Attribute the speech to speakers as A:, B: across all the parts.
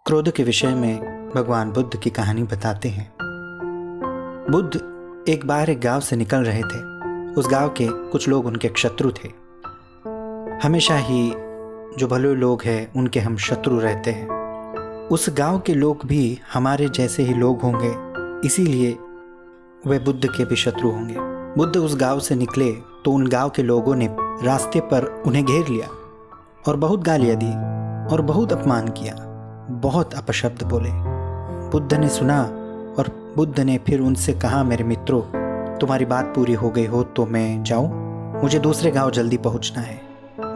A: क्रोध के विषय में भगवान बुद्ध की कहानी बताते हैं। बुद्ध एक बार एक गांव से निकल रहे थे। उस गांव के कुछ लोग उनके शत्रु थे। हमेशा ही जो भले लोग हैं उनके हम शत्रु रहते हैं। उस गांव के लोग भी हमारे जैसे ही लोग होंगे, इसीलिए वे बुद्ध के भी शत्रु होंगे। बुद्ध उस गांव से निकले तो उन गांव के लोगों ने रास्ते पर उन्हें घेर लिया और बहुत गालियां दी और बहुत अपमान किया, बहुत अपशब्द बोले। बुद्ध ने सुना और बुद्ध ने फिर उनसे कहा, मेरे मित्रों, तुम्हारी बात पूरी हो गई हो तो मैं जाऊं? मुझे दूसरे गांव जल्दी पहुंचना है।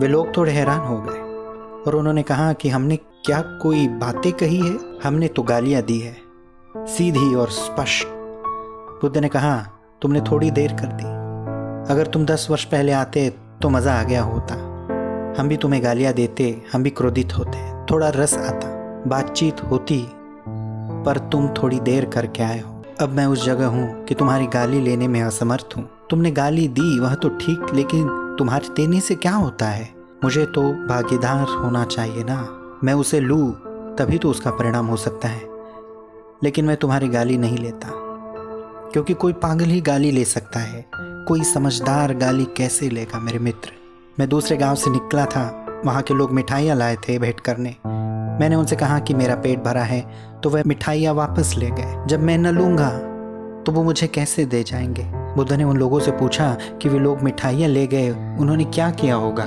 A: वे लोग थोड़े हैरान हो गए और उन्होंने कहा कि हमने क्या कोई बातें कही है? हमने तो गालियां दी है, सीधी और स्पष्ट। बुद्ध ने कहा, तुमने थोड़ी देर कर दी। अगर तुम 10 वर्ष पहले आते तो मज़ा आ गया होता। हम भी तुम्हें गालियां देते, हम भी क्रोधित होते, थोड़ा रस आता, बातचीत होती, पर तुम थोड़ी देर करके आए हो। अब मैं उस जगह हूँ कि तुम्हारी गाली लेने में असमर्थ हूँ। तुमने गाली दी वह तो ठीक, लेकिन तुम्हारे देने से क्या होता है? मुझे तो भागीदार होना चाहिए ना। मैं उसे लूँ तभी तो उसका परिणाम हो सकता है। लेकिन मैं तुम्हारी गाली नहीं लेता, क्योंकि कोई पागल ही गाली ले सकता है, कोई समझदार गाली कैसे लेगा मेरे मित्र? मैं दूसरे गांव से निकला था, वहाँ के लोग मिठाइयाँ लाए थे भेंट करने। मैंने उनसे कहा कि मेरा पेट भरा है, तो वह मिठाइयाँ वापस ले गए। जब मैं न लूँगा तो वो मुझे कैसे दे जाएंगे? बुद्ध ने उन लोगों से पूछा कि वे लोग मिठाइयाँ ले गए, उन्होंने क्या किया होगा?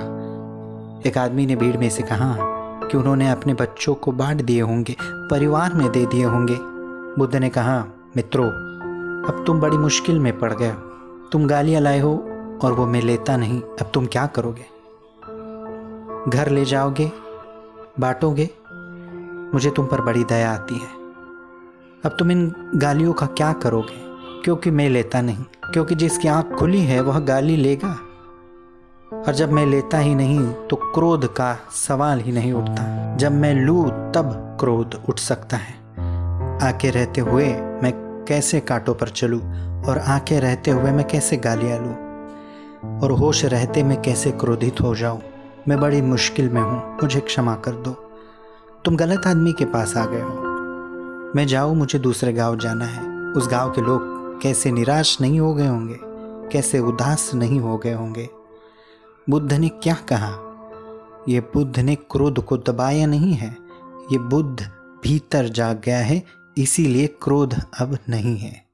A: एक आदमी ने भीड़ में से कहा कि उन्होंने अपने बच्चों को बांट दिए होंगे, परिवार में दे दिए होंगे। बुद्ध ने कहा, मित्रों, अब तुम बड़ी मुश्किल में पड़ गए। तुम गालियाँ लाए हो और वो मैं लेता नहीं। अब तुम क्या करोगे? घर ले जाओगे, बांटोगे? मुझे तुम पर बड़ी दया आती है। अब तुम इन गालियों का क्या करोगे? क्योंकि मैं लेता नहीं, क्योंकि जिसकी आंख खुली है वह गाली लेगा, और जब मैं लेता ही नहीं तो क्रोध का सवाल ही नहीं उठता। जब मैं लूँ तब क्रोध उठ सकता है। आंखें रहते हुए मैं कैसे कांटों पर चलूँ, और आंखें रहते हुए मैं कैसे गालियाँ लूँ, और होश रहते मैं कैसे क्रोधित हो जाऊँ? मैं बड़ी मुश्किल में हूँ, मुझे क्षमा कर दो। तुम गलत आदमी के पास आ गए हो। मैं जाऊँ, मुझे दूसरे गांव जाना है। उस गांव के लोग कैसे निराश नहीं हो गए होंगे, कैसे उदास नहीं हो गए होंगे। बुद्ध ने क्या कहा? ये बुद्ध ने क्रोध को दबाया नहीं है, ये बुद्ध भीतर जाग गया है, इसीलिए क्रोध अब नहीं है।